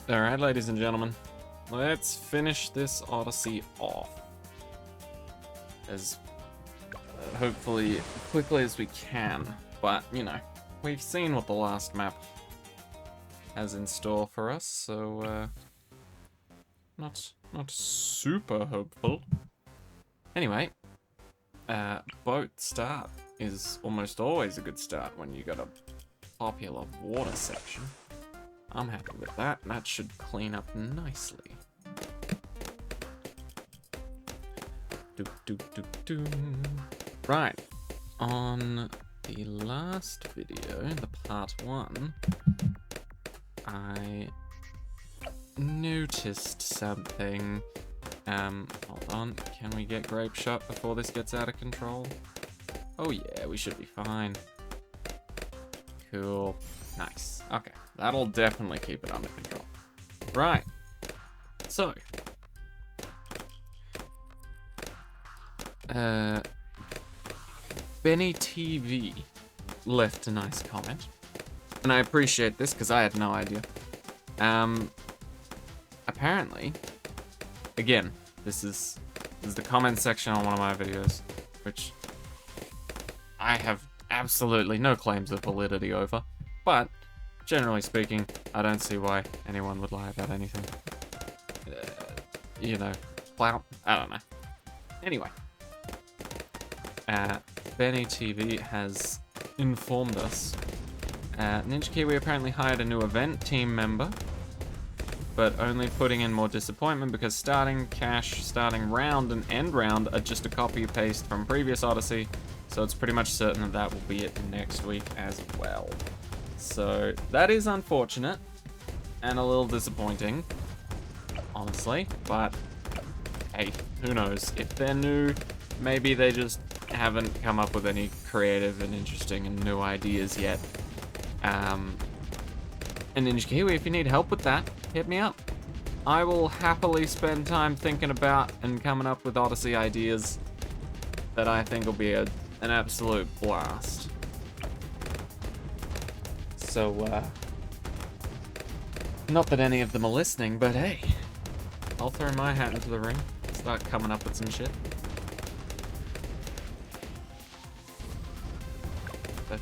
Alright, ladies and gentlemen, let's finish this Odyssey off as hopefully quickly as we can. But, you know, we've seen what the last map has in store for us, so not super hopeful. Anyway, boat start is almost always a good start when you got a popular water section. I'm happy with that. That should clean up nicely. Right. On the last video, the part 1, I noticed something. Hold on. Can we get grape shot before this gets out of control? Oh yeah, we should be fine. Cool. Nice. Okay. That'll definitely keep it under control. Right. So. Benny TV left a nice comment. And I appreciate this because I had no idea. Apparently, again, this is the comment section on one of my videos, which I have absolutely no claims of validity over, but generally speaking, I don't see why anyone would lie about anything. You know, clout? I don't know. Anyway, Benny TV has informed us Ninja Kiwi apparently hired a new event team member, but only putting in more disappointment because starting cash, starting round, and end round are just a copy-paste from previous Odyssey, so it's pretty much certain that that will be it next week as well. So that is unfortunate and a little disappointing, honestly, but hey, who knows? If they're new, maybe they just haven't come up with any creative and interesting and new ideas yet. And Ninja Kiwi, if you need help with that, hit me up. I will happily spend time thinking about and coming up with Odyssey ideas that I think will be an absolute blast. So, not that any of them are listening, but hey, I'll throw my hat into the ring, start coming up with some shit. But,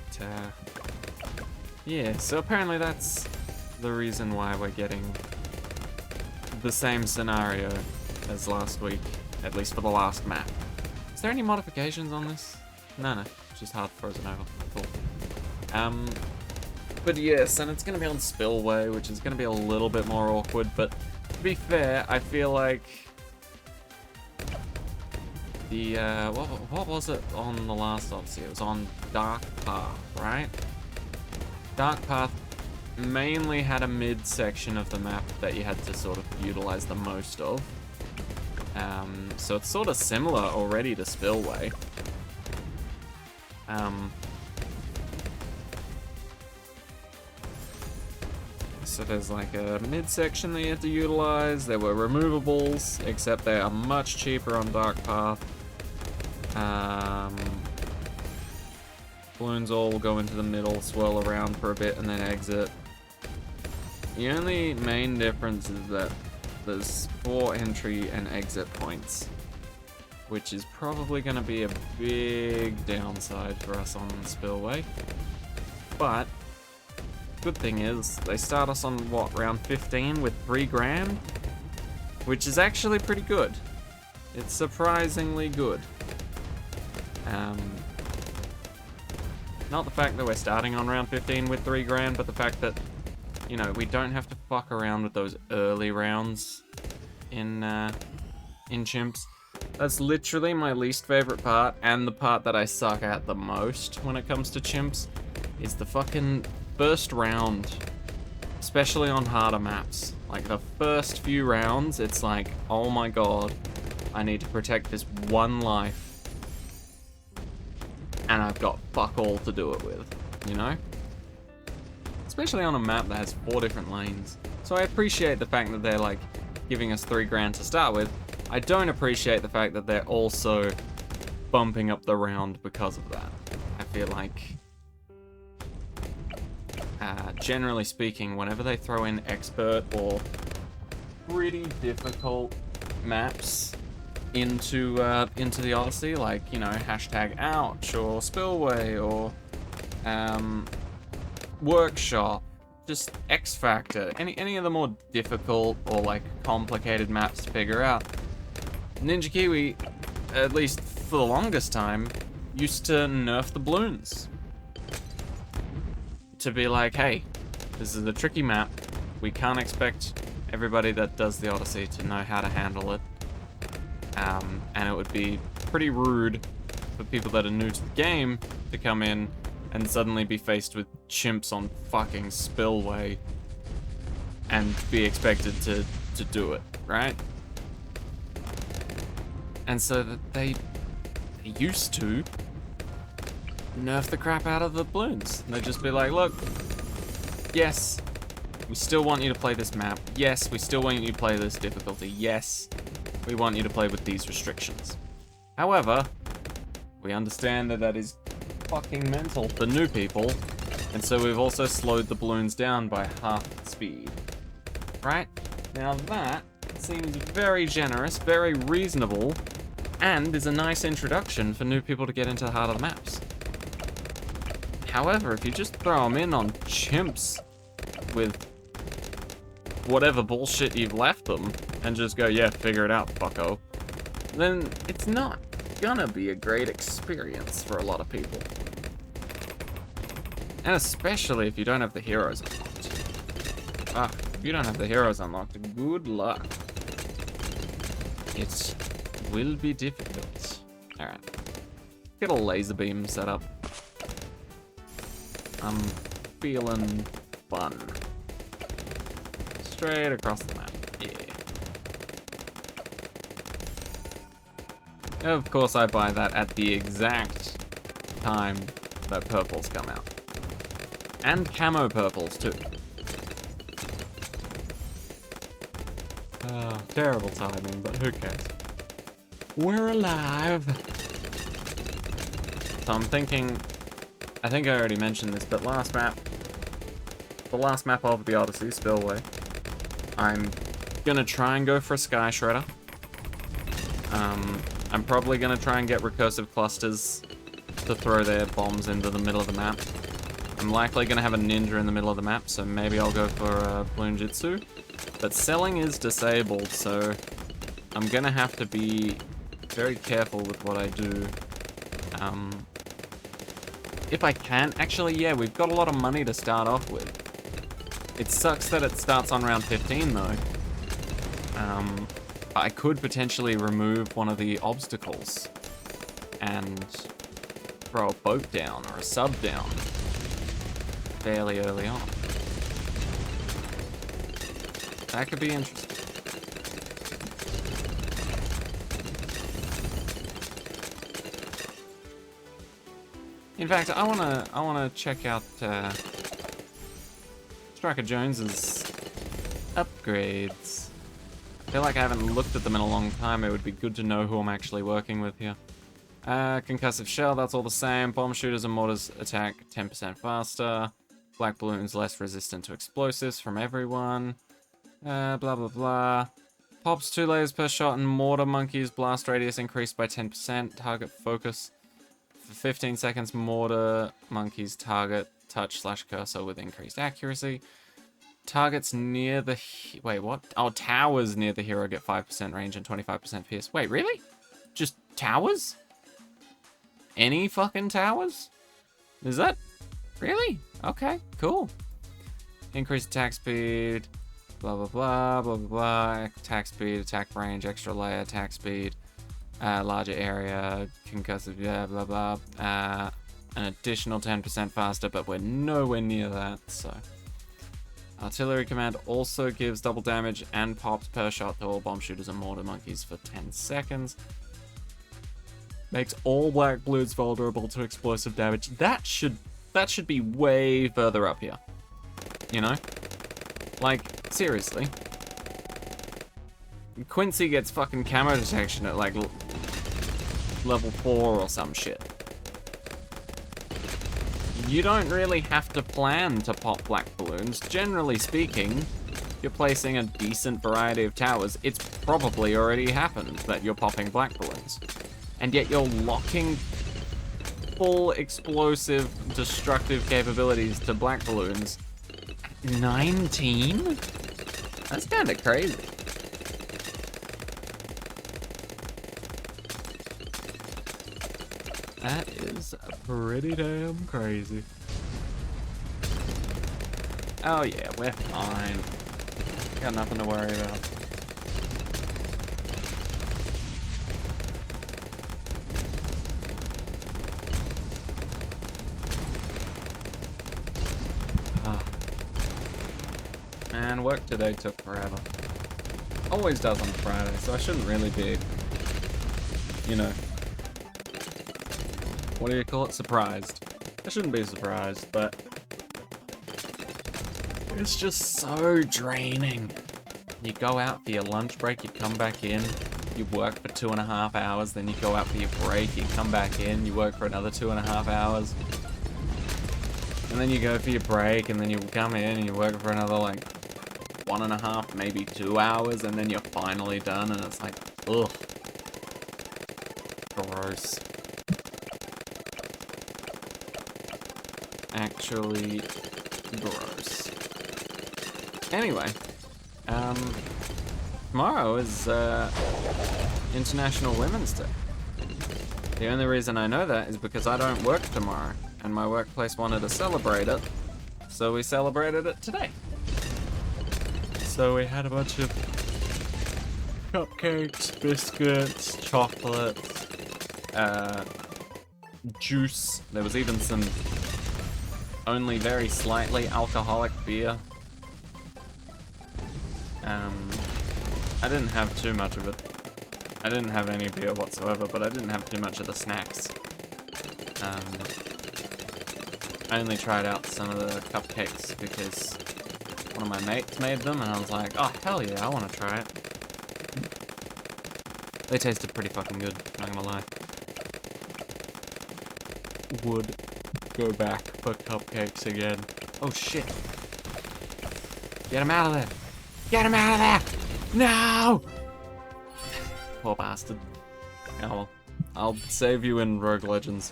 yeah, so apparently that's the reason why we're getting the same scenario as last week, at least for the last map. Is there any modifications on this? No, it's just hard frozen over. Cool. But yes, and it's gonna be on Spillway, which is gonna be a little bit more awkward, but to be fair, I feel like the, what was it on the last Odyssey? It was on Dark Path, right? Dark Path mainly had a mid-section of the map that you had to sort of utilize the most of. So it's sort of similar already to Spillway. So there's like a mid-section that you had to utilize. There were removables, except they are much cheaper on Dark Path. Balloons all go into the middle, swirl around for a bit, and then exit. The only main difference is that there's 4 entry and exit points, which is probably going to be a big downside for us on Spillway. But good thing is, they start us on, what, round 15 with 3 grand? Which is actually pretty good. It's surprisingly good. Not the fact that we're starting on round 15 with 3 grand, but the fact that, you know, we don't have to fuck around with those early rounds in Chimps. That's literally my least favorite part, and the part that I suck at the most when it comes to Chimps, is the fucking first round, especially on harder maps. Like, the first few rounds, it's like, oh my god, I need to protect this one life, and I've got fuck all to do it with, you know? Especially on a map that has 4 different lanes. So I appreciate the fact that they're, like, giving us 3 grand to start with. I don't appreciate the fact that they're also bumping up the round because of that. I feel like generally speaking, whenever they throw in expert or pretty difficult maps into the Odyssey, like, you know, hashtag ouch or spillway or workshop, just X Factor, any of the more difficult or like complicated maps to figure out, Ninja Kiwi, at least for the longest time, used to nerf the balloons. To be like, hey, this is a tricky map. We can't expect everybody that does the Odyssey to know how to handle it. And it would be pretty rude for people that are new to the game to come in and suddenly be faced with chimps on fucking spillway and be expected to do it, right? And so that they used to nerf the crap out of the balloons. And they'd just be like, look, yes, we still want you to play this map. Yes, we still want you to play this difficulty. Yes, we want you to play with these restrictions. However, we understand that that is fucking mental for new people, and so we've also slowed the balloons down by half the speed. Right? Now that seems very generous, very reasonable, and is a nice introduction for new people to get into the heart of the maps. However, if you just throw them in on chimps with whatever bullshit you've left them, and just go, yeah, figure it out, fucko, then it's not gonna be a great experience for a lot of people. And especially if you don't have the heroes unlocked. Ah, if you don't have the heroes unlocked, good luck. It will be difficult. Alright. Get a laser beam set up. I'm feeling fun. Straight across the map. Yeah. Of course I buy that at the exact time that purples come out. And camo purples too. Terrible timing, but who cares? We're alive! So I'm thinking, I think I already mentioned this, but the last map of the Odyssey, Spillway, I'm gonna try and go for a Sky Shredder. I'm probably gonna try and get recursive clusters to throw their bombs into the middle of the map. I'm likely gonna have a ninja in the middle of the map, so maybe I'll go for Balloon Jitsu. But selling is disabled, so I'm gonna have to be very careful with what I do. If I can, actually, yeah, we've got a lot of money to start off with. It sucks that it starts on round 15 though. I could potentially remove one of the obstacles and throw a boat down or a sub down fairly early on. That could be interesting. In fact, I wanna check out Striker Jones's upgrades. I feel like I haven't looked at them in a long time. It would be good to know who I'm actually working with here. Concussive shell, that's all the same. Bomb shooters and mortars attack 10% faster. Black balloons less resistant to explosives from everyone. Blah blah blah. Pops 2 layers per shot, and mortar monkeys blast radius increased by 10%. Target focus for 15 seconds. Mortar monkeys target touch/cursor with increased accuracy. Targets near the... Wait, what? Oh, towers near the hero get 5% range and 25% pierce. Wait, really? Just towers? Any fucking towers? Is that... Really? Okay, cool. Increased attack speed. Blah, blah, blah, blah, blah, blah. Attack speed, attack range, extra layer, attack speed. Larger area, concussive, yeah, blah, blah. An additional 10% faster, but we're nowhere near that, so... Artillery command also gives double damage and pops per shot to all bomb shooters and mortar monkeys for 10 seconds. Makes all black balloons vulnerable to explosive damage. That should be way further up here. You know? Like, seriously. Quincy gets fucking camo detection at like level 4 or some shit. you don't really have to plan to pop black balloons. Generally speaking, if you're placing a decent variety of towers, it's probably already happened that you're popping black balloons. And yet you're locking full explosive, destructive capabilities to black balloons. 19? That's kinda crazy. That is pretty damn crazy. Oh yeah, we're fine. Got nothing to worry about. Man, work today took forever. Always does on Friday, so I shouldn't really be, you know, what do you call it? Surprised. I shouldn't be surprised, but it's just so draining. You go out for your lunch break, you come back in, you work for 2.5 hours, then you go out for your break, you come back in, you work for another 2.5 hours. And then you go for your break, and then you come in and you work for another, like, 1.5, maybe 2 hours, and then you're finally done, and it's like, ugh. Gross. Actually, gross. Anyway, tomorrow is, International Women's Day. The only reason I know that is because I don't work tomorrow, and my workplace wanted to celebrate it, so we celebrated it today. So we had a bunch of cupcakes, biscuits, chocolates, juice. There was even some only very slightly alcoholic beer. I didn't have too much of it. I didn't have any beer whatsoever, but I didn't have too much of the snacks. I only tried out some of the cupcakes because one of my mates made them, and I was like, oh, hell yeah, I want to try it. They tasted pretty fucking good, not gonna lie. Would go back for cupcakes again. Oh, shit. Get him out of there. Get him out of there! No! Poor bastard. Oh well. I'll save you in Rogue Legends.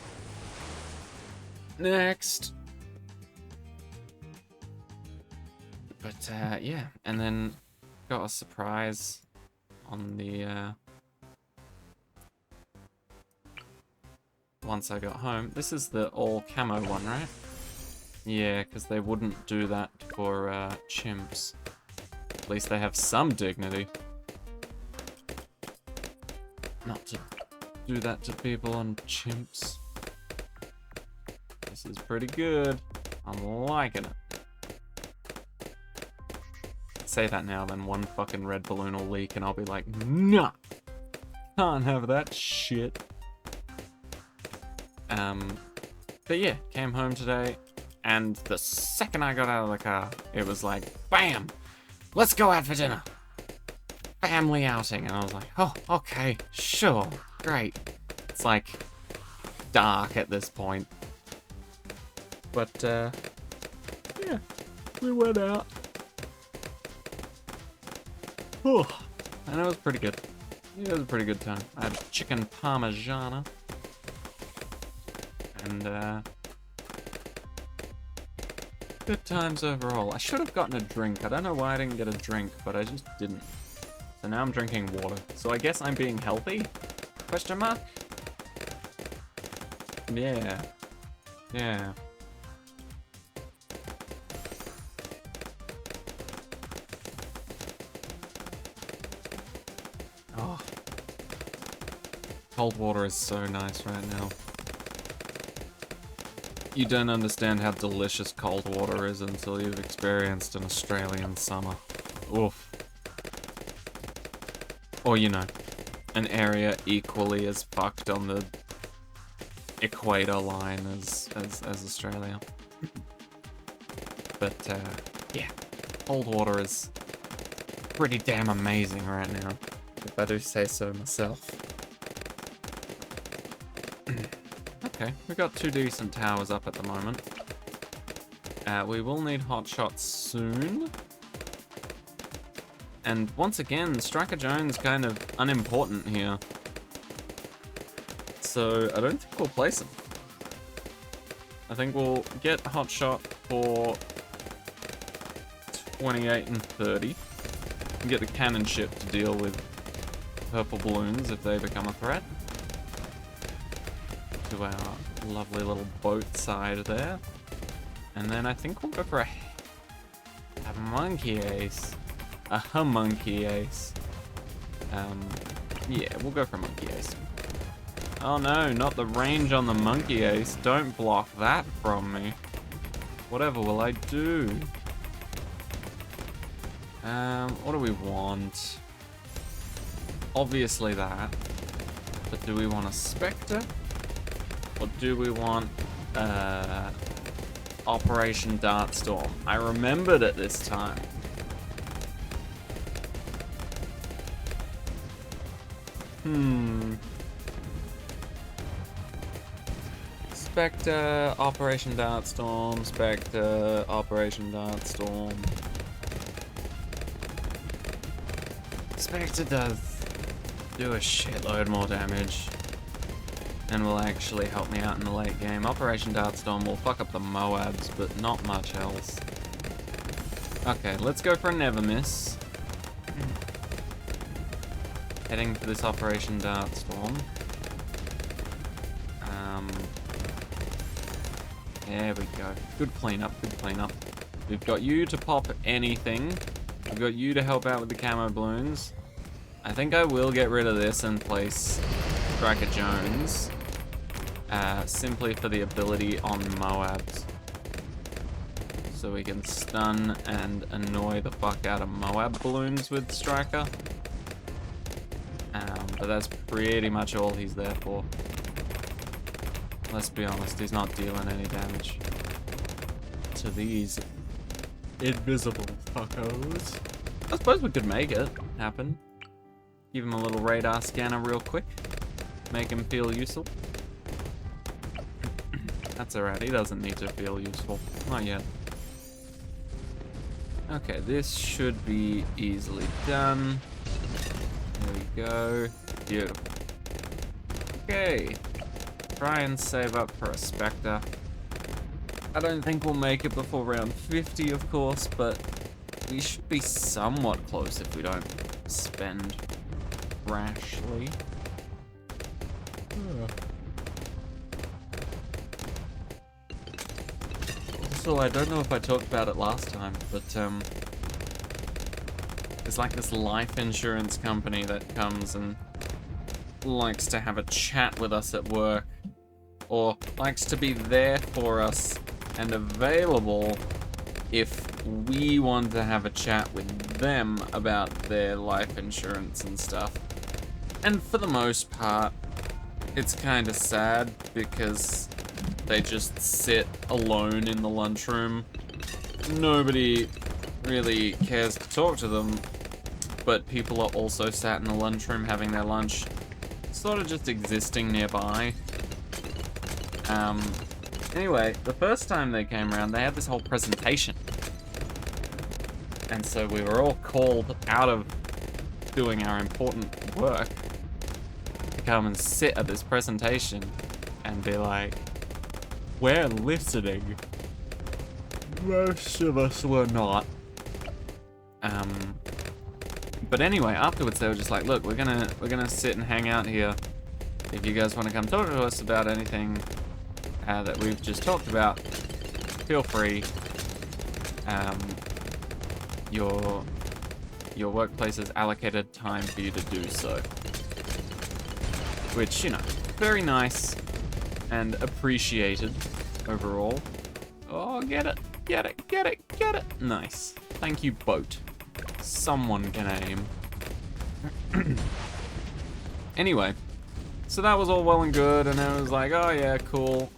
Next. But, yeah. And then got a surprise on the, once I got home. This is the all camo one, right? Yeah, because they wouldn't do that for, chimps. At least they have some dignity. Not to do that to people on chimps. This is pretty good. I'm liking it. Say that now, then one fucking red balloon will leak and I'll be like, nah! Can't have that shit. But yeah, came home today, and the second I got out of the car, it was like, BAM! Let's go out for dinner! Family outing, and I was like, oh, okay, sure, great. It's like, dark at this point. But, yeah, we went out. Oh, and it was pretty good. It was a pretty good time. I had chicken parmigiana. And, good times overall. I should have gotten a drink. I don't know why I didn't get a drink, but I just didn't. So now I'm drinking water. So I guess I'm being healthy? Question mark? Yeah. Yeah. Oh. Cold water is so nice right now. You don't understand how delicious cold water is until you've experienced an Australian summer. Oof. Or, you know, an area equally as fucked on the equator line as Australia. But, yeah. Cold water is pretty damn amazing right now, if I do say so myself. Okay, we've got 2 decent towers up at the moment. We will need hot shots soon. And once again, Striker Jones kind of unimportant here. So I don't think we'll place him. I think we'll get hot shot for 28 and 30. And get the cannon ship to deal with purple balloons if they become a threat. To our lovely little boat side there. And then I think we'll go for a monkey ace. A homunky ace. Yeah, we'll go for a monkey ace. Oh no, not the range on the monkey ace. Don't block that from me. Whatever will I do? What do we want? Obviously that. But do we want a Spectre? Or do we want, Operation Dartstorm? I remembered it this time. Spectre, Operation Dartstorm, Spectre, Operation Dartstorm. Spectre does do a shitload more damage. And will actually help me out in the late game. Operation Dartstorm will fuck up the Moabs, but not much else. Okay, let's go for a never miss. Heading for this Operation Dartstorm. There we go. Good cleanup, good cleanup. We've got you to pop anything. We've got you to help out with the camo balloons. I think I will get rid of this and place Striker Jones. Simply for the ability on Moabs. So we can stun and annoy the fuck out of Moab balloons with Striker. But that's pretty much all he's there for. Let's be honest, he's not dealing any damage to these invisible fuckos. I suppose we could make it happen. Give him a little radar scanner real quick. Make him feel useful. That's alright, he doesn't need to feel useful. Not yet. Okay, this should be easily done. There we go. Beautiful. Okay. Try and save up for a Spectre. I don't think we'll make it before round 50, of course, but we should be somewhat close if we don't spend rashly. Also, I don't know if I talked about it last time, but there's like this life insurance company that comes and likes to have a chat with us at work, or likes to be there for us and available if we want to have a chat with them about their life insurance and stuff. And for the most part, it's kind of sad because they just sit alone in the lunchroom. Nobody really cares to talk to them, but people are also sat in the lunchroom having their lunch, sort of just existing nearby. Anyway, the first time they came around, they had this whole presentation. And so we were all called out of doing our important work to come and sit at this presentation and be like, we're listening. Most of us were not. But anyway, afterwards they were just like, look, we're gonna sit and hang out here. If you guys want to come talk to us about anything that we've just talked about, feel free. Your workplace has allocated time for you to do so. Which, you know, very nice and appreciated overall. Oh, get it, get it, get it, get it. Nice. Thank you, boat. Someone can aim. Anyway, so that was all well and good, and I was like, oh yeah, cool.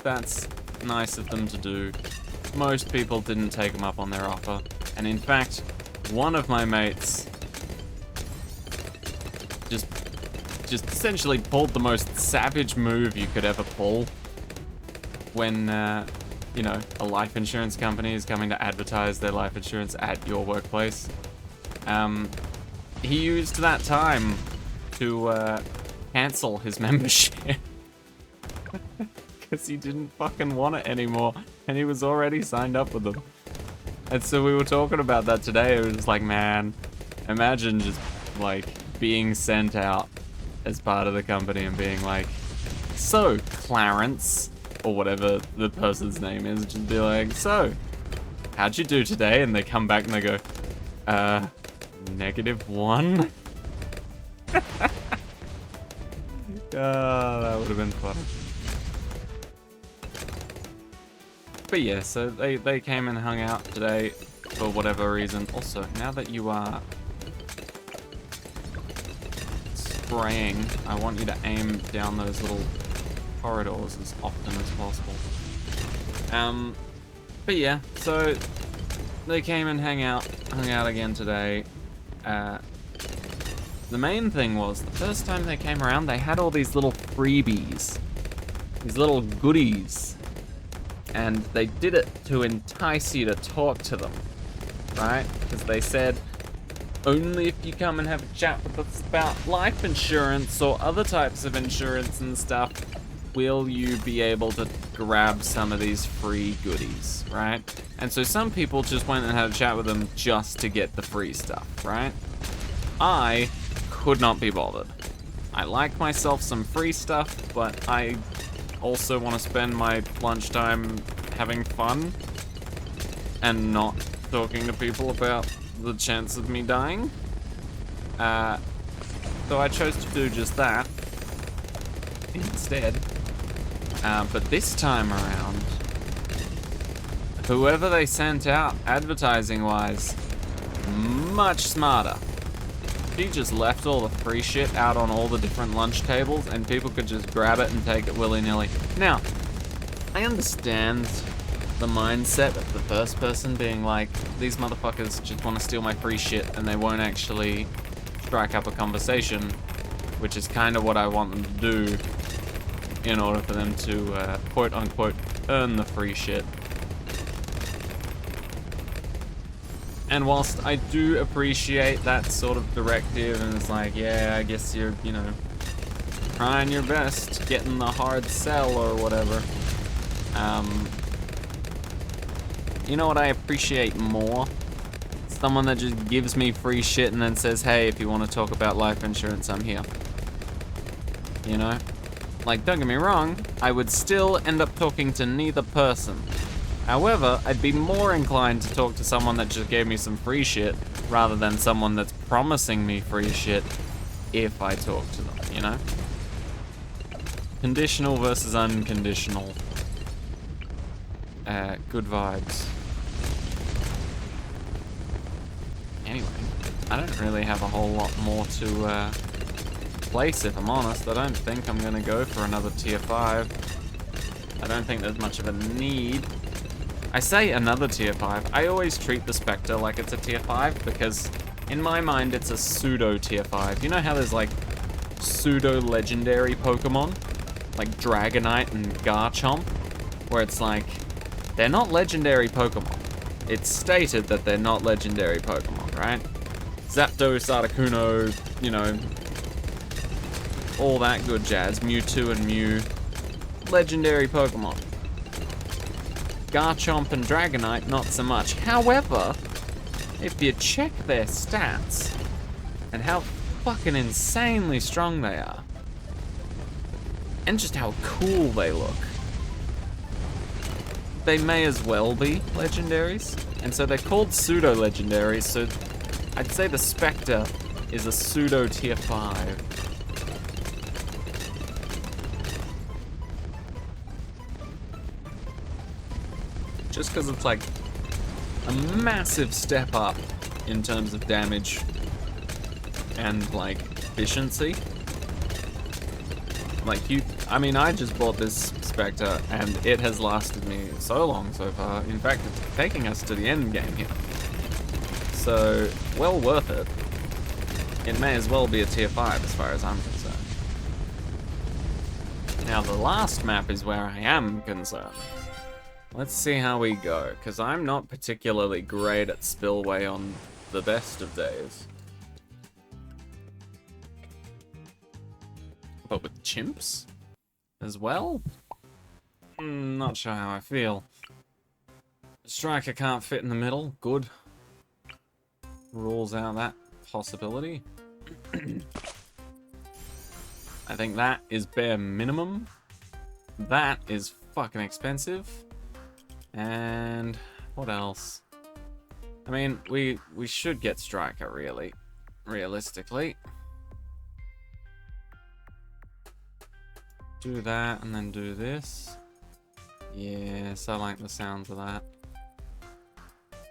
That's nice of them to do. Most people didn't take them up on their offer. And in fact, one of my mates just just essentially pulled the most savage move you could ever pull when, you know, a life insurance company is coming to advertise their life insurance at your workplace. He used that time to cancel his membership because he didn't fucking want it anymore, and he was already signed up with them. And so we were talking about that today. It was like, man, imagine just like being sent out as part of the company and being like, so Clarence, or whatever the person's name is, just be like, so how'd you do today? And they come back and they go, -1. That would have been fun. But yeah, so they came and hung out today for whatever reason. Also, now that you are spraying, I want you to aim down those little corridors as often as possible. But yeah, so they came and hung out again today. The main thing was, the first time they came around, they had all these little freebies, these little goodies, and they did it to entice you to talk to them, right? Because they said, only if you come and have a chat with us about life insurance or other types of insurance and stuff will you be able to grab some of these free goodies, right? And so some people just went and had a chat with them just to get the free stuff, right? I could not be bothered. I like myself some free stuff, but I also want to spend my lunchtime having fun and not talking to people about the chance of me dying. So I chose to do just that instead. But this time around, whoever they sent out advertising-wise, much smarter. She just left all the free shit out on all the different lunch tables and people could just grab it and take it willy-nilly. Now, I understand the mindset of the first person being like, these motherfuckers just want to steal my free shit and they won't actually strike up a conversation, which is kind of what I want them to do in order for them to, quote-unquote, earn the free shit. And whilst I do appreciate that sort of directive, and it's like, yeah, I guess you're, you know, trying your best, getting the hard sell or whatever. You know what I appreciate more? Someone that just gives me free shit and then says, hey, if you want to talk about life insurance, I'm here. You know? Like, don't get me wrong, I would still end up talking to neither person. However, I'd be more inclined to talk to someone that just gave me some free shit rather than someone that's promising me free shit if I talk to them, you know? Conditional versus unconditional. Good vibes. Anyway, I don't really have a whole lot more to place, if I'm honest. I don't think I'm gonna go for another tier 5. I don't think there's much of a need. I say another tier 5. I always treat the Spectre like it's a tier 5 because in my mind it's a pseudo tier 5. You know how there's like pseudo legendary Pokemon? Like Dragonite and Garchomp? Where it's like, they're not legendary Pokemon. It's stated that they're not legendary Pokemon, right? Zapdos, Articuno, you know, all that good jazz. Mewtwo and Mew. Legendary Pokemon. Garchomp and Dragonite, not so much. However, if you check their stats and how fucking insanely strong they are, and just how cool they look, they may as well be legendaries. And so they're called pseudo-legendaries, so I'd say the Spectre is a pseudo tier 5. Just because it's like a massive step up in terms of damage and like efficiency. Like I mean, I just bought this Spectre and it has lasted me so long so far. In fact, it's taking us to the end game here. So, well worth it. It may as well be a tier 5 as far as I'm concerned. Now the last map is where I am concerned. Let's see how we go, because I'm not particularly great at spillway on the best of days. But with chimps as well? Not sure how I feel. Striker can't fit in the middle. Good. Rules out that possibility. I think that is bare minimum. That is fucking expensive. And what else? I mean, we should get striker, really. Realistically. Do that and then do this. Yes, I like the sounds of that.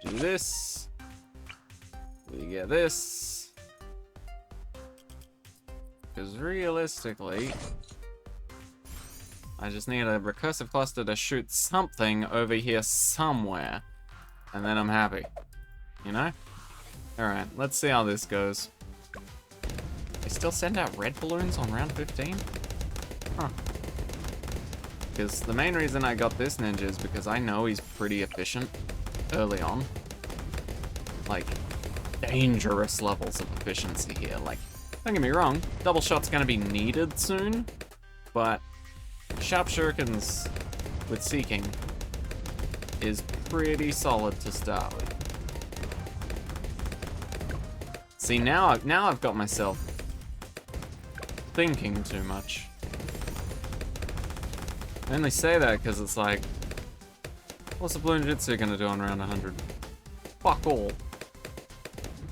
Do this. We get this. Because realistically, I just need a recursive cluster to shoot something over here somewhere. And then I'm happy. You know? Alright, let's see how this goes. They still send out red balloons on round 15? Huh. Because the main reason I got this ninja is because I know he's pretty efficient early on. Like, dangerous levels of efficiency here. Like, don't get me wrong, double shot's gonna be needed soon, but sharp shurikens with seeking is pretty solid to start with. See, now I've got myself thinking too much. I only say that because it's like, what's a balloon jitsu gonna do on round 100? Fuck all.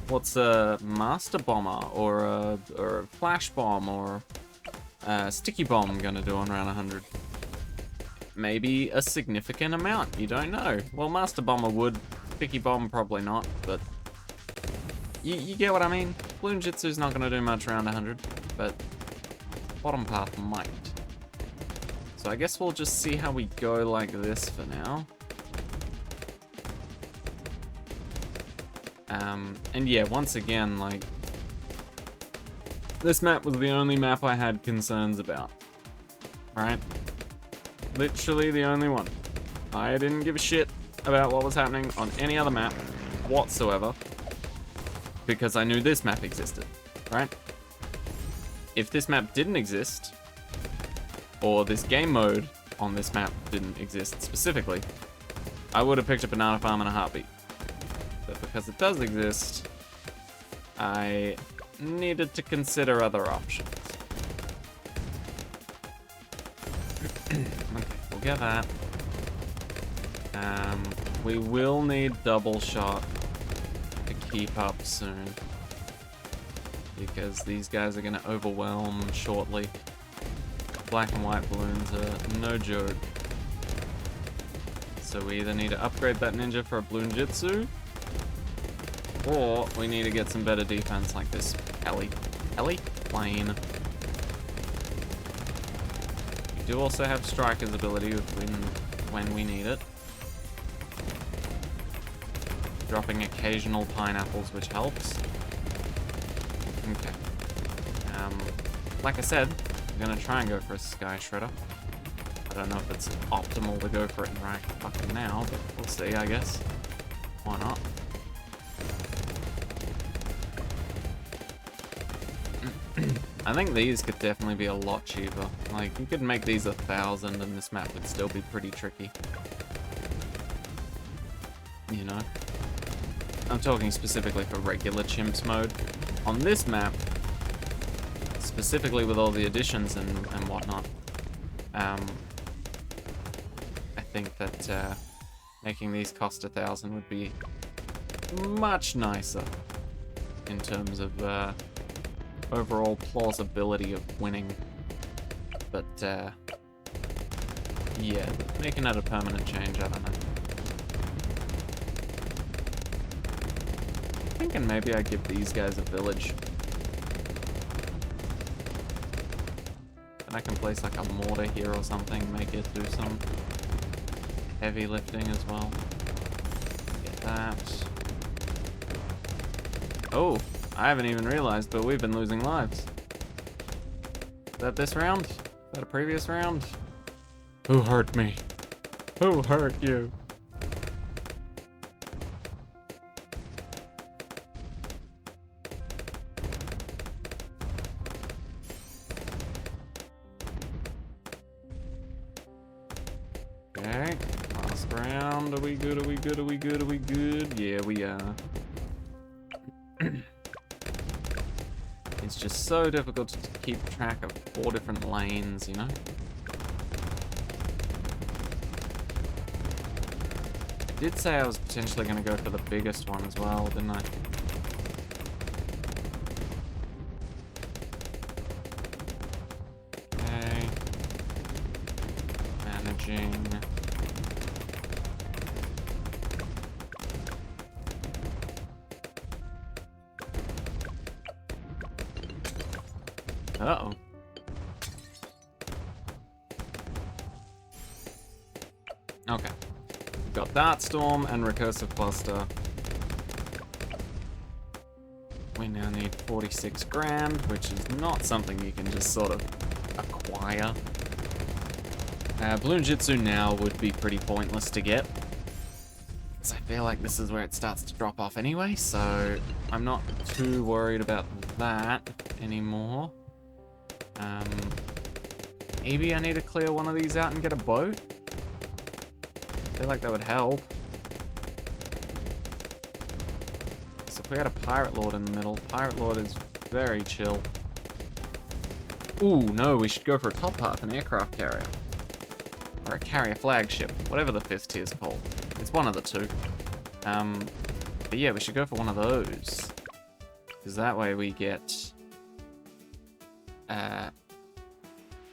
What's a master bomber or a flash bomb or a sticky bomb gonna do on round 100? Maybe a significant amount, you don't know. Well, master bomber would, sticky bomb probably not, but you get what I mean? Balloon jitsu's not gonna do much round 100, but bottom path might. So I guess we'll just see how we go like this for now. And yeah, once again, like, this map was the only map I had concerns about, right? Literally the only one. I didn't give a shit about what was happening on any other map whatsoever, because I knew this map existed, right? If this map didn't exist, or this game mode on this map didn't exist specifically, I would have picked a banana farm in a heartbeat. But because it does exist, I needed to consider other options. Okay, we'll get that. We will need double shot to keep up soon, because these guys are gonna overwhelm shortly. Black and white balloons are no joke. So we either need to upgrade that ninja for a balloon jitsu, or we need to get some better defense like this Ellie plane. We do also have Striker's ability when we need it. Dropping occasional pineapples, which helps. Okay. Like I said, I'm gonna try and go for a Sky Shredder. I don't know if it's optimal to go for it right fucking now, but we'll see, I guess. Why not? I think these could definitely be a lot cheaper. Like, you could make these 1,000 and this map would still be pretty tricky. You know? I'm talking specifically for regular chimps mode. On this map, specifically with all the additions and whatnot, I think that making these cost 1,000 would be much nicer in terms of overall plausibility of winning. But yeah, making that a permanent change, I don't know. Thinking maybe I give these guys a village. And I can place like a mortar here or something, make it do some heavy lifting as well. Get that. Oh, I haven't even realized, but we've been losing lives. Is that this round? that a previous round? Who hurt me? Who hurt you? Okay, last round. Are we good? Are we good? Are we good? Are we good? Yeah, we are. It's just so difficult to keep track of 4 different lanes, you know? I did say I was potentially going to go for the biggest one as well, didn't I? Okay. Managing. Uh-oh. Okay. We've got Dart Storm and Recursive Cluster. We now need 46 grand, which is not something you can just sort of acquire. Balloon Jitsu now would be pretty pointless to get. So I feel like this is where it starts to drop off anyway, so I'm not too worried about that anymore. Maybe I need to clear one of these out and get a boat? I feel like that would help. So if we had a Pirate Lord in the middle, Pirate Lord is very chill. Ooh, no, we should go for a top half, an aircraft carrier. Or a carrier flagship, whatever the 5th tier is called. It's one of the two. But yeah, we should go for one of those. Because that way we get...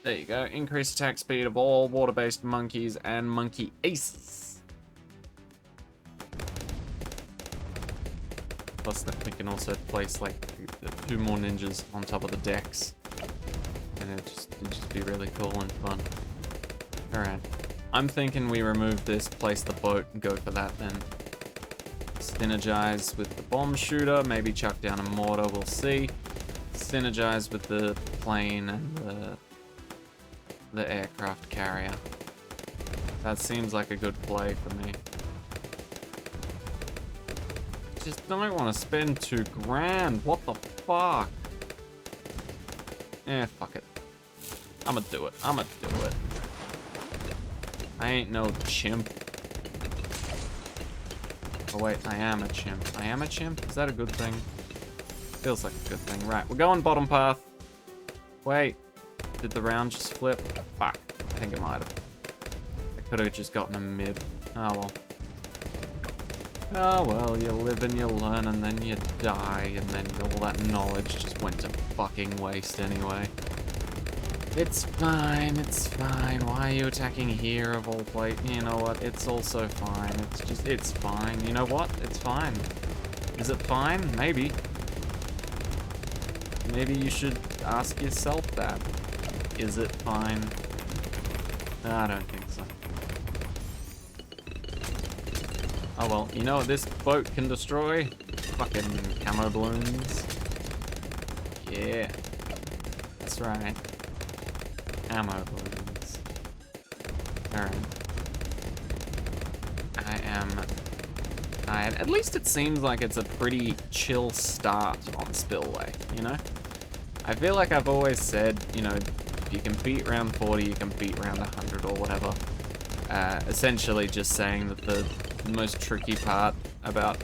there you go. Increased attack speed of all water-based monkeys and monkey aces. Plus that we can also place like 2 more ninjas on top of the decks. And it'd just be really cool and fun. Alright. I'm thinking we remove this, place the boat, and go for that then. Synergize with the bomb shooter, maybe chuck down a mortar, we'll see. Synergize with the plane and the aircraft carrier. That seems like a good play for me. Just don't want to spend 2 grand. What the fuck? Eh, fuck it. I'ma do it. I'ma do it. I ain't no chimp. Oh wait, I am a chimp. I am a chimp? Is that a good thing? Feels like a good thing. Right, we're going bottom path. Wait, did the round just flip? Fuck, I think it might have. I could have just gotten a mid. Oh well. Oh well, you live and you learn and then you die and then all that knowledge just went to fucking waste anyway. It's fine, it's fine. Why are you attacking here of all places? You know what, it's also fine. It's fine. You know what? It's fine. Is it fine? Maybe. Maybe you should ask yourself that. Is it fine? I don't think so. Oh well, you know what this boat can destroy? Fucking camo balloons. Yeah. That's right. Ammo balloons. Alright. At least it seems like it's a pretty chill start on Spillway, you know? I feel like I've always said, you know, if you can beat round 40, you can beat round 100 or whatever. Essentially just saying that the most tricky part about,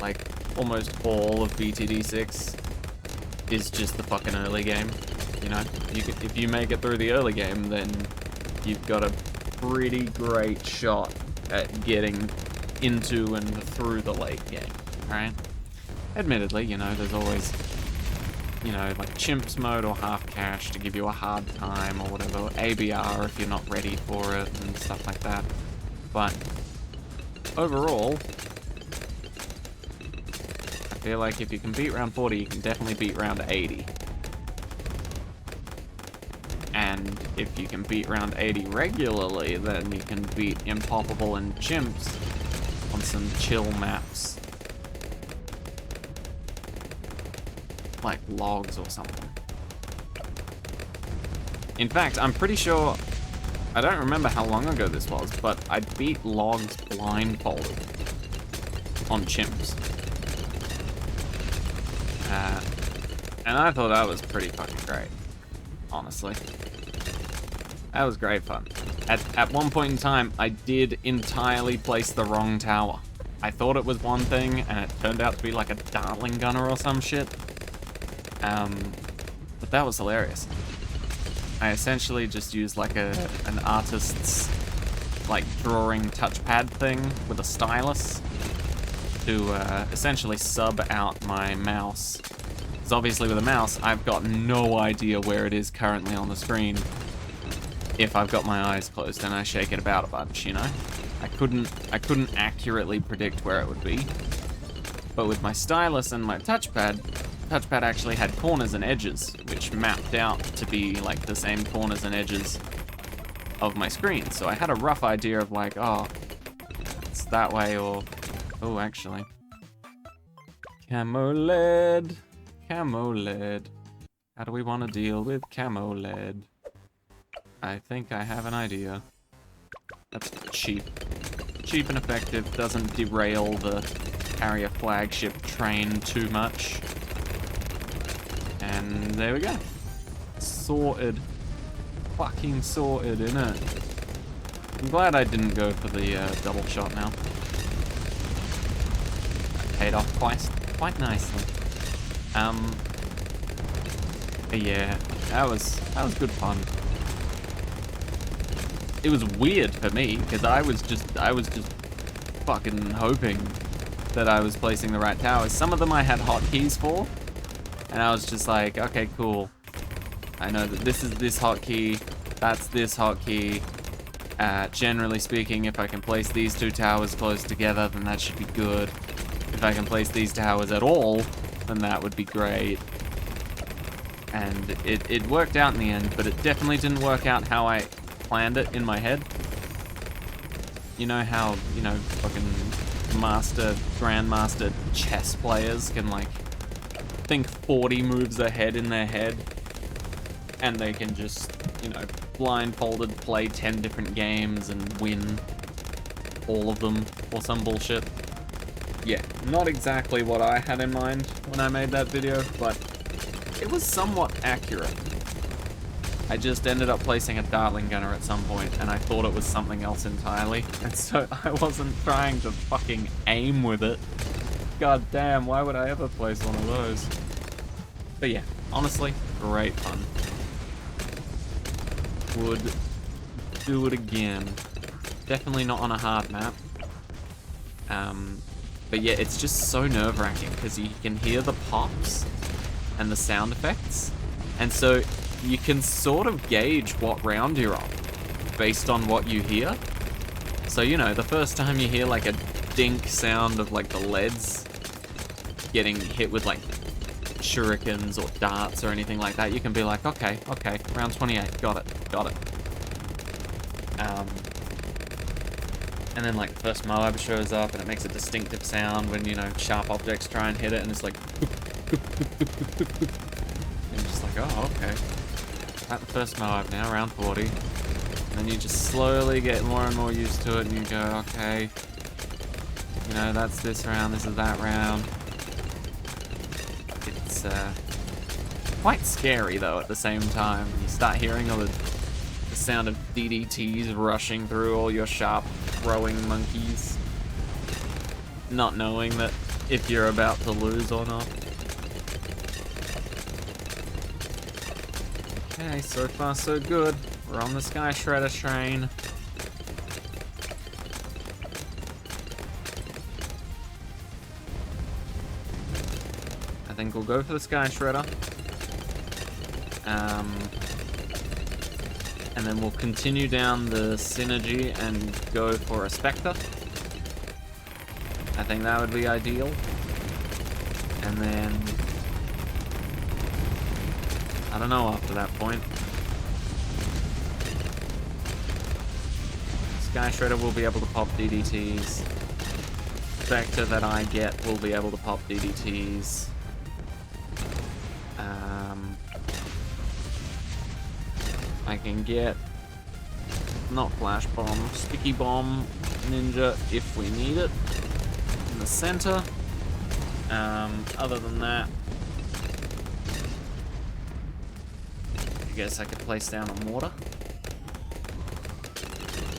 like, almost all of BTD6 is just the fucking early game. You know, if you make it through the early game, then you've got a pretty great shot at getting into and through the late game, right? Admittedly, you know, there's always, you know, like chimps mode or half cash to give you a hard time or whatever, ABR if you're not ready for it and stuff like that. But overall, I feel like if you can beat round 40, you can definitely beat round 80. And if you can beat round 80 regularly, then you can beat Impoppable and Chimps on some chill maps. Like logs or something. In fact, I'm pretty sure, I don't remember how long ago this was, but I beat logs blindfolded on chimps. And I thought that was pretty fucking great, honestly. That was great fun. At one point in time, I did entirely place the wrong tower. I thought it was one thing, and it turned out to be like a dartling gunner or some shit. But that was hilarious. I essentially just used like an artist's like drawing touchpad thing with a stylus to essentially sub out my mouse. Because obviously with a mouse, I've got no idea where it is currently on the screen if I've got my eyes closed and I shake it about a bunch, you know? I couldn't accurately predict where it would be. But with my stylus and my touchpad actually had corners and edges, which mapped out to be like the same corners and edges of my screen. So I had a rough idea of like, oh, it's that way, or, oh, actually. Camo lead. Camo lead. How do we want to deal with camo lead? I think I have an idea. That's cheap. Cheap and effective, doesn't derail the carrier flagship train too much. And there we go. Sorted. Fucking sorted, innit? I'm glad I didn't go for the double shot now. That paid off quite nicely. But yeah, that was good fun. It was weird for me because I was just fucking hoping that I was placing the right towers. Some of them I had hotkeys for, and I was just like, okay, cool. I know that this is this hotkey, that's this hotkey. Generally speaking, if I can place these two towers close together, then that should be good. If I can place these towers at all, then that would be great. And it worked out in the end, but it definitely didn't work out how I planned it in my head. You know how, you know, fucking grandmaster chess players can like think 40 moves ahead in their head, and they can just, you know, blindfolded play 10 different games and win all of them or some bullshit. Yeah, not exactly what I had in mind when I made that video, but it was somewhat accurate. I just ended up placing a dartling gunner at some point, and I thought it was something else entirely, and so I wasn't trying to fucking aim with it. God damn, why would I ever place one of those? But yeah, honestly, great fun. Would do it again. Definitely not on a hard map. But yeah, it's just so nerve-wracking, because you can hear the pops and the sound effects, and so you can sort of gauge what round you're on based on what you hear. So, you know, the first time you hear like a dink sound of like the leads getting hit with like shurikens or darts or anything like that, you can be like, okay, round 28, got it. And then like the first Moab shows up and it makes a distinctive sound when, you know, sharp objects try and hit it, and it's like and you're just like, oh, okay. At the first Moab now, round 40. And then you just slowly get more and more used to it, and you go, okay, you know, that's this round, this is that round. It's quite scary though at the same time. You start hearing all the sound of DDTs rushing through all your sharp throwing monkeys, not knowing that if you're about to lose or not. Okay, so far so good. We're on the Sky Shredder train. I think we'll go for the Sky Shredder. And then we'll continue down the Synergy and go for a Spectre. I think that would be ideal. And then I don't know after that point. Sky Shredder will be able to pop DDTs. Spectre that I get will be able to pop DDTs. I can get, not flash bomb, sticky bomb ninja if we need it in the center. Other than that, I guess I could place down a mortar,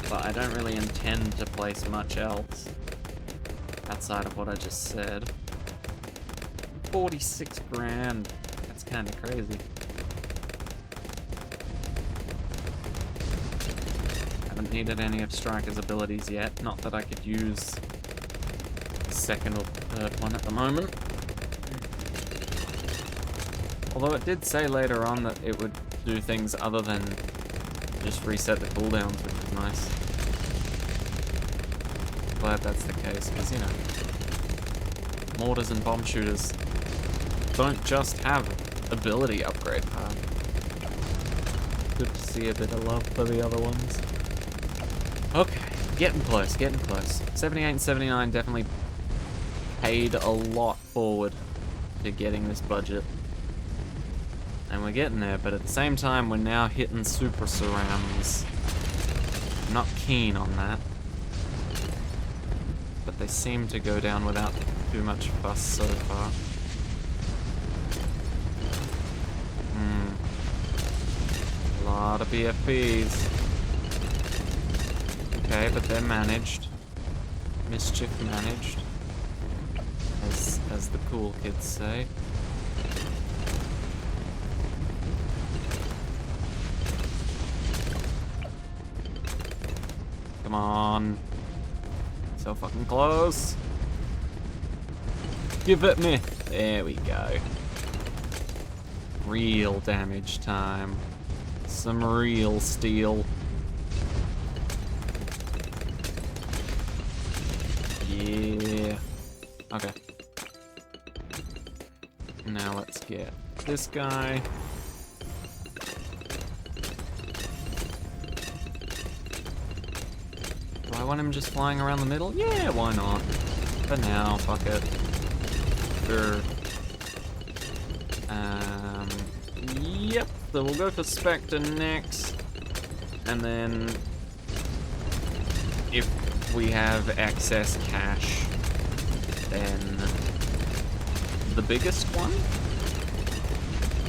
but I don't really intend to place much else outside of what I just said. 46 grand, that's kind of crazy. Haven't needed any of Striker's abilities yet, not that I could use second or third one at the moment. Although it did say later on that it would do things other than just reset the cooldowns, which is nice. Glad that's the case, because, you know, mortars and bomb shooters don't just have ability upgrade power. Good to see a bit of love for the other ones. Okay, getting close, getting close. 78 and 79 definitely paid a lot forward to getting this budget. And we're getting there, but at the same time, we're now hitting super surrounds. I'm not keen on that. But they seem to go down without too much fuss so far. A lot of BFBs. Okay, but they're managed. Mischief managed. As the cool kids say. Come on. So fucking close. Give it me. There we go. Real damage time. Some real steel. Yeah. Okay. Now let's get this guy. Do I want him just flying around the middle? Yeah, why not? For now, fuck it. Sure. Yep, so we'll go for Spectre next. And then if we have excess cash, then the biggest one?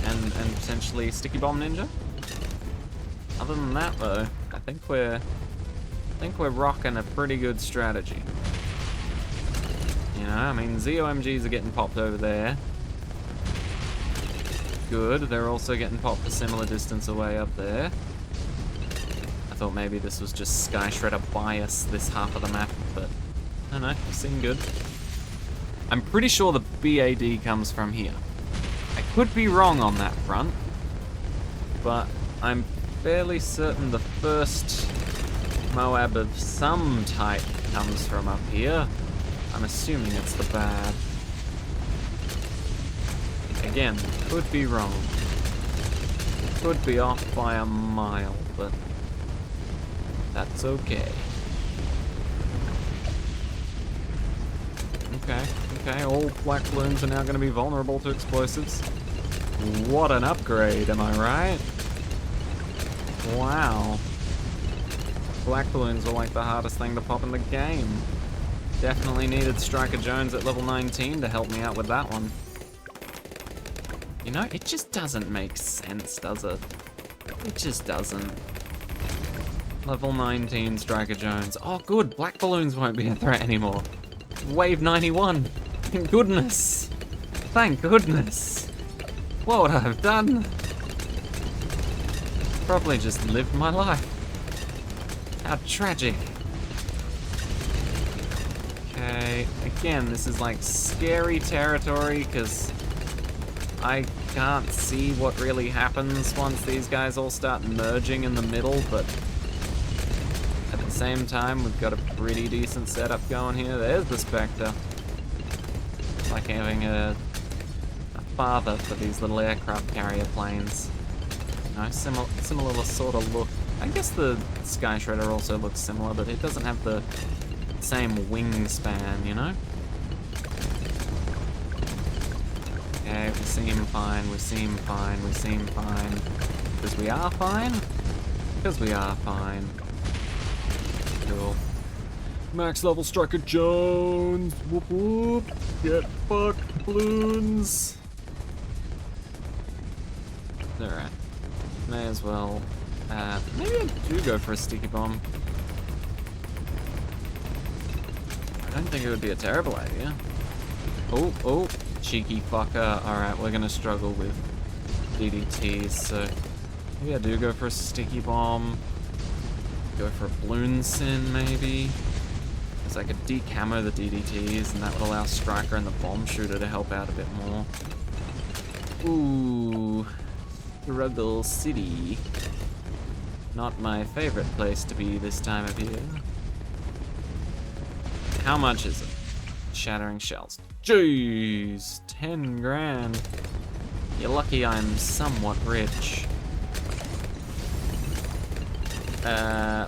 And potentially Sticky Bomb Ninja? Other than that though, I think we're rocking a pretty good strategy. You know, I mean, ZOMGs are getting popped over there. Good, they're also getting popped a similar distance away up there. I thought maybe this was just Sky Shredder bias this half of the map, but I don't know, seemed good. I'm pretty sure the BAD comes from here. I could be wrong on that front, but I'm fairly certain the first Moab of some type comes from up here. I'm assuming it's the bad. Again, could be wrong. Could be off by a mile, but that's okay. Okay, all black balloons are now going to be vulnerable to explosives. What an upgrade, am I right? Wow. Black balloons were like the hardest thing to pop in the game. Definitely needed Striker Jones at level 19 to help me out with that one. You know, it just doesn't make sense, does it? It just doesn't. Level 19 Striker Jones. Oh good, black balloons won't be a threat anymore. Wave 91. Thank goodness. Thank goodness. What would I have done? Probably just lived my life. How tragic. Okay, again, this is like scary territory because I can't see what really happens once these guys all start merging in the middle, but at the same time, we've got a pretty decent setup going here. There's the Spectre. It's like having a father for these little aircraft carrier planes. You know, similar sort of look. I guess the Sky Shredder also looks similar, but it doesn't have the same wingspan, you know? Okay, we seem fine, we seem fine, we seem fine. Because we are fine? Because we are fine. Cool. Max level Striker Jones! Whoop whoop! Get fucked, balloons! Alright. May as well. Maybe I do go for a sticky bomb. I don't think it would be a terrible idea. Oh, oh, cheeky fucker. Alright, we're gonna struggle with DDTs, so maybe I do go for a sticky bomb. Go for a balloon sin, maybe. Because I could decamo the DDTs, and that would allow Striker and the bomb shooter to help out a bit more. Ooh, Struggle City. Not my favorite place to be this time of year. How much is it? Shattering shells. Jeez, 10 grand. You're lucky I'm somewhat rich.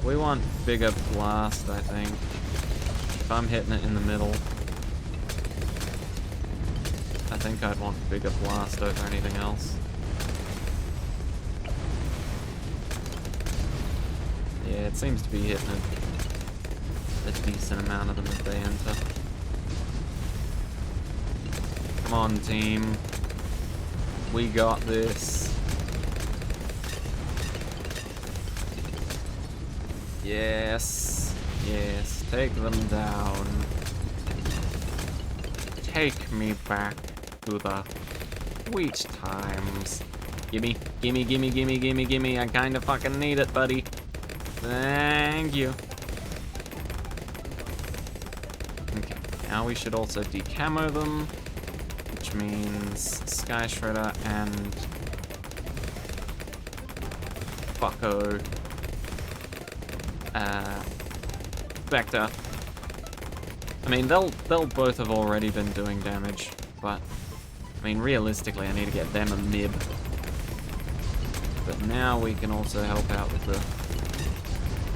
We want bigger blast, I think. If I'm hitting it in the middle, I think I'd want bigger blast over anything else. Yeah, it seems to be hitting a decent amount of them if they enter. Come on, team. We got this. Yes. Yes. Take them down. Take me back to the sweet times. Gimme, gimme, gimme, gimme, gimme, gimme. I kinda fucking need it, buddy. Thank you. Okay, now we should also decamo them, which means Sky Shredder and Fucko. Vector. I mean, they'll both have already been doing damage, but I mean, realistically, I need to get them a mid. But now we can also help out with the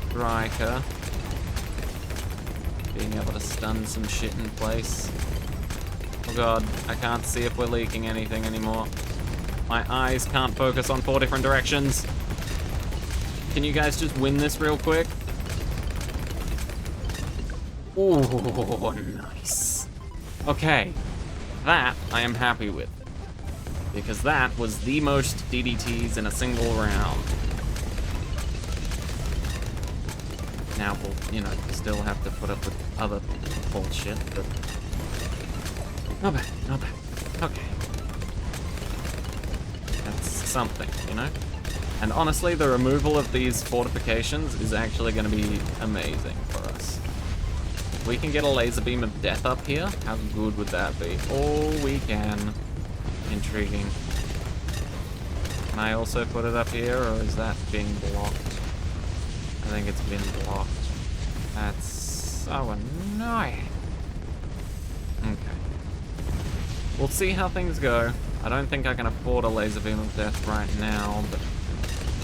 Striker. Being able to stun some shit in place. Oh god, I can't see if we're leaking anything anymore. My eyes can't focus on 4 different directions. Can you guys just win this real quick? Oh, nice. Okay, that I am happy with. Because that was the most DDTs in a single round. Now we'll, you know, still have to put up with other bullshit, but not bad, not bad. Okay. That's something, you know? And honestly, the removal of these fortifications is actually going to be amazing for us. If we can get a laser beam of death up here, how good would that be? Oh, we can. Intriguing. Can I also put it up here, or is that being blocked? I think it's been blocked. That's so annoying. Okay. We'll see how things go. I don't think I can afford a laser beam of death right now, but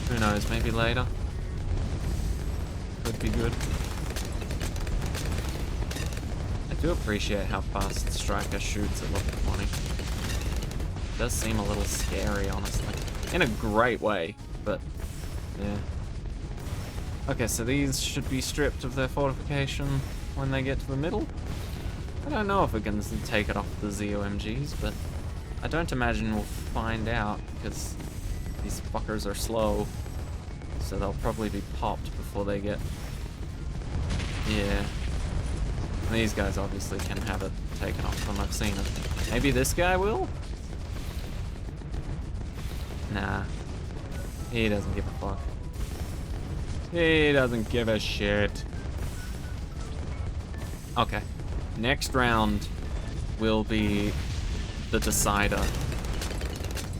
who knows, maybe later. Could be good. I do appreciate how fast Striker shoots at level 20. It does seem a little scary, honestly. In a great way, but yeah. Okay, so these should be stripped of their fortification when they get to the middle. I don't know if we can take it off the ZOMGs, but I don't imagine we'll find out, because these fuckers are slow. So they'll probably be popped before they get... Yeah. These guys obviously can have it taken off them, I've seen it. Maybe this guy will? Nah. He doesn't give a fuck. He doesn't give a shit. Okay. Next round will be the decider.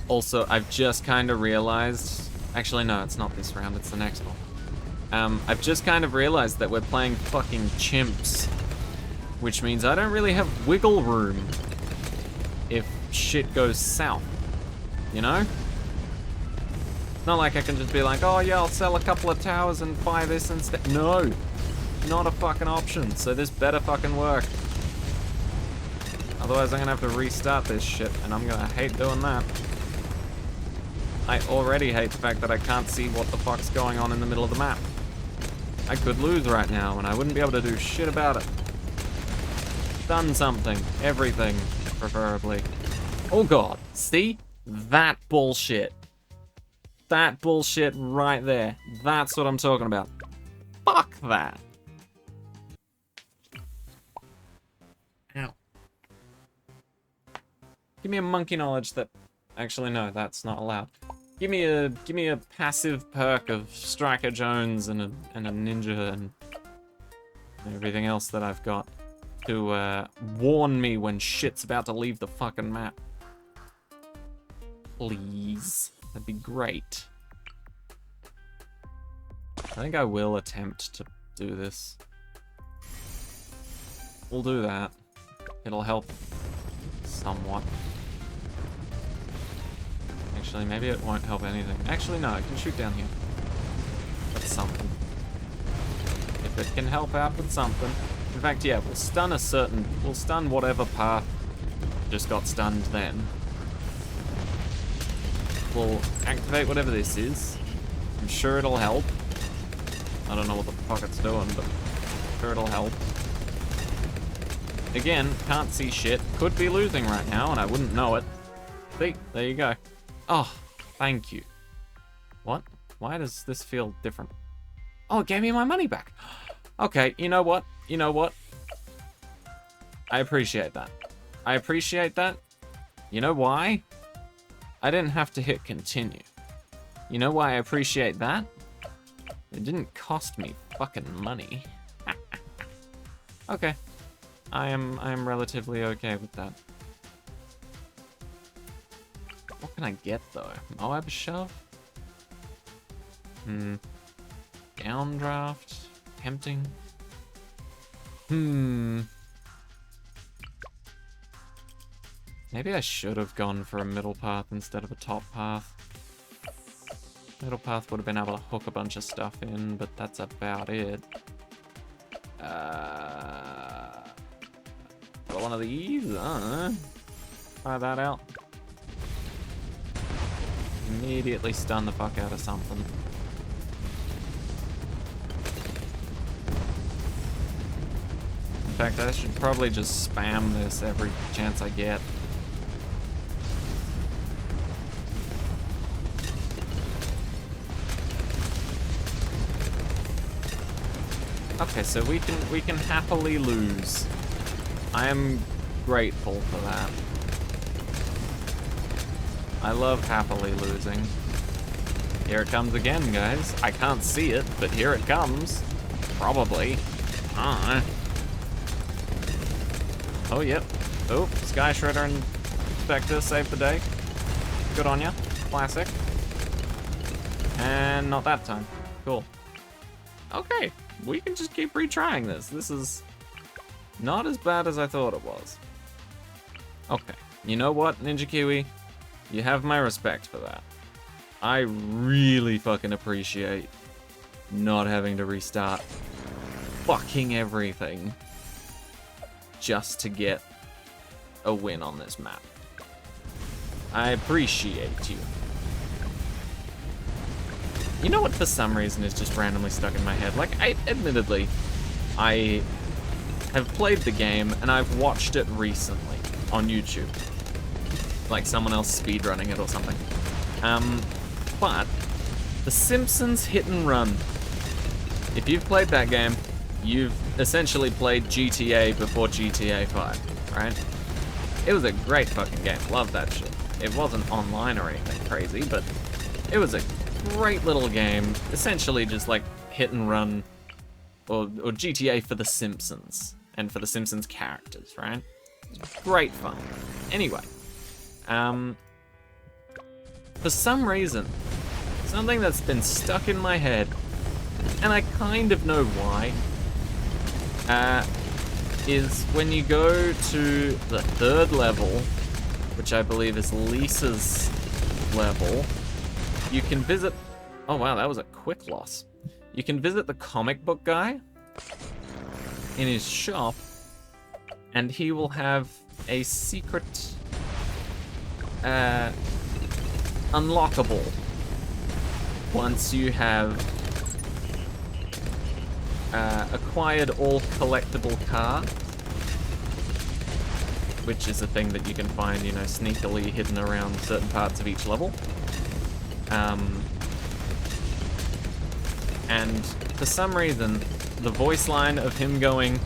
Also, I've just kind of realized... Actually, no, it's not this round, it's the next one. I've just kind of realized that we're playing fucking chimps. Which means I don't really have wiggle room if shit goes south. You know? It's not like I can just be like, oh yeah, I'll sell a couple of towers and buy this instead. No! Not a fucking option, so this better fucking work. Otherwise, I'm gonna have to restart this shit, and I'm gonna hate doing that. I already hate the fact that I can't see what the fuck's going on in the middle of the map. I could lose right now, and I wouldn't be able to do shit about it. Done something. Everything, preferably. Oh god. See? That bullshit. That bullshit right there. That's what I'm talking about. Fuck that. Ow. Give me a monkey knowledge that... Actually, no, that's not allowed. Give me a passive perk of Striker Jones and a ninja and everything else that I've got to warn me when shit's about to leave the fucking map. Please. That'd be great. I think I will attempt to do this. We'll do that. It'll help somewhat. Actually, maybe it won't help anything. Actually, no, I can shoot down here. That's something. If it can help out with something. In fact, yeah, we'll stun whatever path just got stunned then. We'll activate whatever this is. I'm sure it'll help. I don't know what the fuck it's doing, but I'm sure it'll help. Again, can't see shit. Could be losing right now, and I wouldn't know it. See, there you go. Oh, thank you. What? Why does this feel different? Oh, it gave me my money back. Okay, you know what? You know what? I appreciate that. I appreciate that. You know why? I didn't have to hit continue. You know why I appreciate that? It didn't cost me fucking money. Okay. I am relatively okay with that. What can I get though? Moab shove? Downdraft? Tempting? Maybe I should have gone for a middle path instead of a top path. Middle path would have been able to hook a bunch of stuff in, but that's about it. Got one of these? I don't know. Try that out. Immediately stun the fuck out of something. In fact, I should probably just spam this every chance I get. Okay, so we can happily lose. I am grateful for that. I love happily losing. Here it comes again, guys. I can't see it, but here it comes. Probably. Oh, yep. Oh, Sky Shredder and Spectre saved the day. Good on ya. Classic. And not that time. Cool. Okay, we can just keep retrying this. This is not as bad as I thought it was. Okay, you know what, Ninja Kiwi? You have my respect for that. I really fucking appreciate not having to restart fucking everything just to get a win on this map. I appreciate you. You know what, for some reason, is just randomly stuck in my head? Like, admittedly, I have played the game and I've watched it recently on YouTube. Like someone else speedrunning it or something. But The Simpsons Hit and Run. If you've played that game, you've essentially played GTA before GTA 5, right? It was a great fucking game. Love that shit. It wasn't online or anything crazy, but it was a great little game. Essentially just like hit and run, or GTA for The Simpsons, and for The Simpsons characters, right? It was great fun. Anyway, for some reason, something that's been stuck in my head, and I kind of know why, is when you go to the 3rd level, which I believe is Lisa's level, you can visit... Oh wow, that was a quick loss. You can visit the comic book guy in his shop, and he will have a secret unlockable once you have acquired all collectible cards, which is a thing that you can find, you know, sneakily hidden around certain parts of each level. And for some reason, the voice line of him going,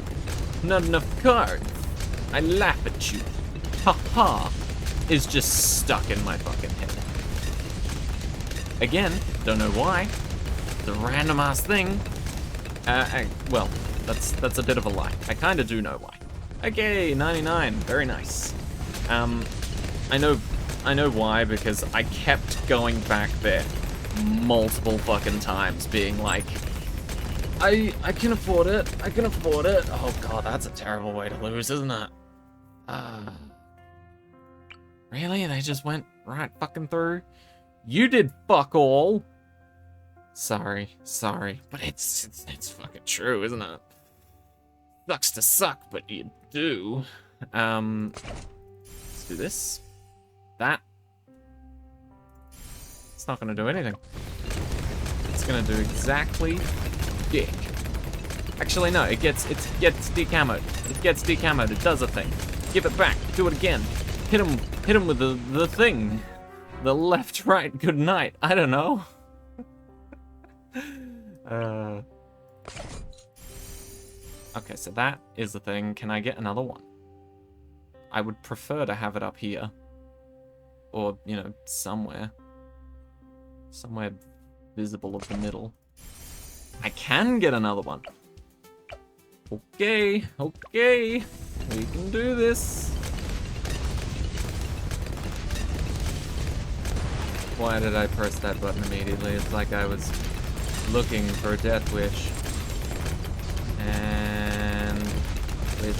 "Not enough cards, I laugh at you, ha ha," is just stuck in my fucking head. Again, don't know why. It's a random ass thing. Well, that's a bit of a lie. I kinda do know why. Okay, 99, very nice. I know why, because I kept going back there multiple fucking times, being like, I can afford it, I can afford it. Oh god, that's a terrible way to lose, isn't it? Really? They just went right fucking through? You did fuck all. Sorry, but it's fucking true, isn't it? Sucks to suck, but you do. Let's do this. That. It's not gonna do anything. It's gonna do exactly dick. Actually, no, it gets decamoed. It gets decamoed, it does a thing. Give it back, do it again. Hit him with the thing. The left, right, good night. I don't know. Okay, so that is the thing. Can I get another one? I would prefer to have it up here. Or, you know, somewhere. Somewhere visible of the middle. I can get another one. Okay, okay. We can do this. Why did I press that button immediately? It's like I was looking for a death wish. And with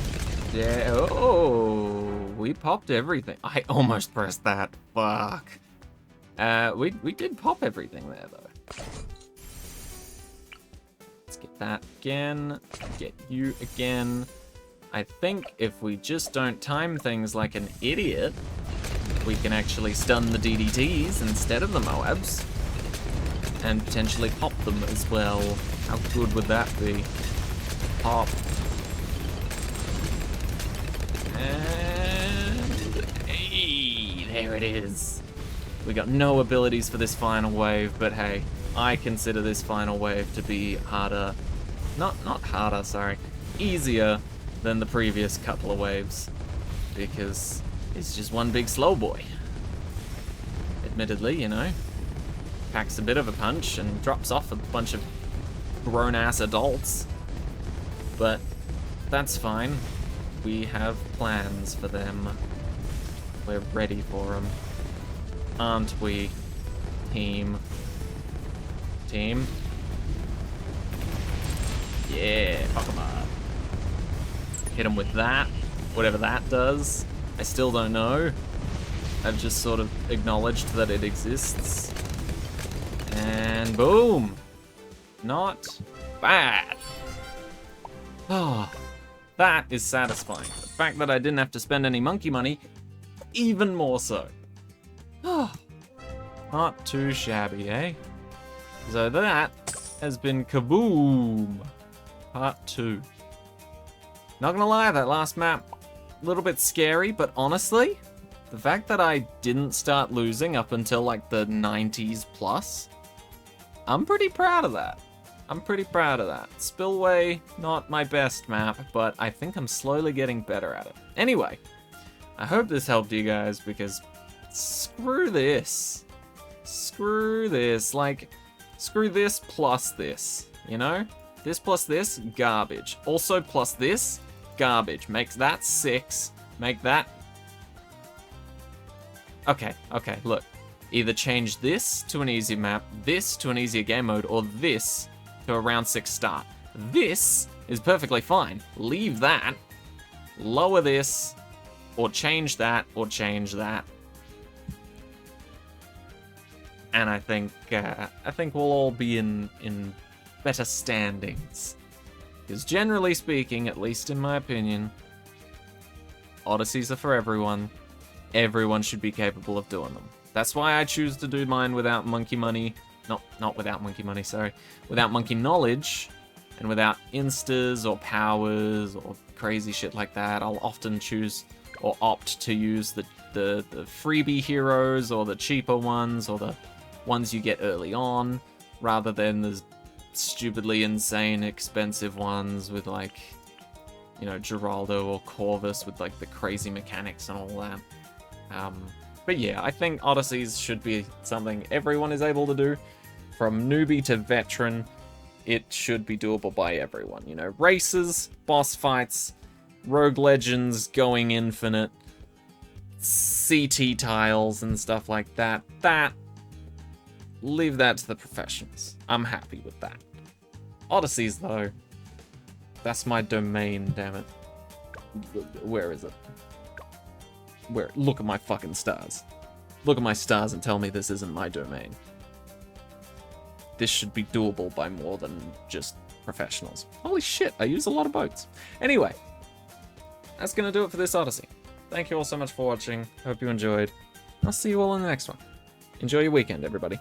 oh, we popped everything. I almost pressed that. Fuck. We did pop everything there though. Let's get that again. Get you again. I think if we just don't time things like an idiot, we can actually stun the DDTs instead of the Moabs. And potentially pop them as well. How good would that be? Pop. And hey, there it is. We got no abilities for this final wave, but hey, I consider this final wave to be harder. Not harder, sorry. Easier than the previous couple of waves. Because it's just one big slow boy. Admittedly, you know. Packs a bit of a punch and drops off a bunch of grown-ass adults. But that's fine. We have plans for them. We're ready for them. Aren't we, team? Team? Yeah, fuck 'em up. Hit him with that. Whatever that does. I still don't know. I've just sort of acknowledged that it exists. And boom! Not bad. Oh, that is satisfying. The fact that I didn't have to spend any monkey money, even more so. Oh, not too shabby, eh? So that has been KA-BOOOOOM Part 2. Not gonna lie, that last map, a little bit scary, but honestly, the fact that I didn't start losing up until like the 90s plus, I'm pretty proud of that. I'm pretty proud of that. Spillway, not my best map, but I think I'm slowly getting better at it. Anyway, I hope this helped you guys, because screw this. Screw this. Like, screw this plus this, you know? This plus this, garbage. Also plus this, garbage. Makes that 6. Make that... Okay, look. Either change this to an easy map, this to an easier game mode, or this to a round 6 start. This is perfectly fine. Leave that. Lower this, or change that, or change that. And I think we'll all be in better standings. Because generally speaking, at least in my opinion, Odysseys are for everyone. Everyone should be capable of doing them. That's why I choose to do mine without monkey money. Not without monkey money, sorry. Without monkey knowledge, and without instas or powers or crazy shit like that. I'll often choose or opt to use the freebie heroes or the cheaper ones or the ones you get early on, rather than the stupidly insane expensive ones with like, you know, Geraldo or Corvus with like the crazy mechanics and all that. But yeah, I think Odysseys should be something everyone is able to do. From newbie to veteran, it should be doable by everyone. You know, races, boss fights, rogue legends, going infinite, CT tiles and stuff like that. Leave that to the professionals. I'm happy with that. Odysseys, though, that's my domain, damn it. Where is it? Where? Look at my fucking stars. Look at my stars and tell me this isn't my domain. This should be doable by more than just professionals. Holy shit, I use a lot of boats. Anyway, that's gonna do it for this Odyssey. Thank you all so much for watching. Hope you enjoyed. I'll see you all in the next one. Enjoy your weekend, everybody.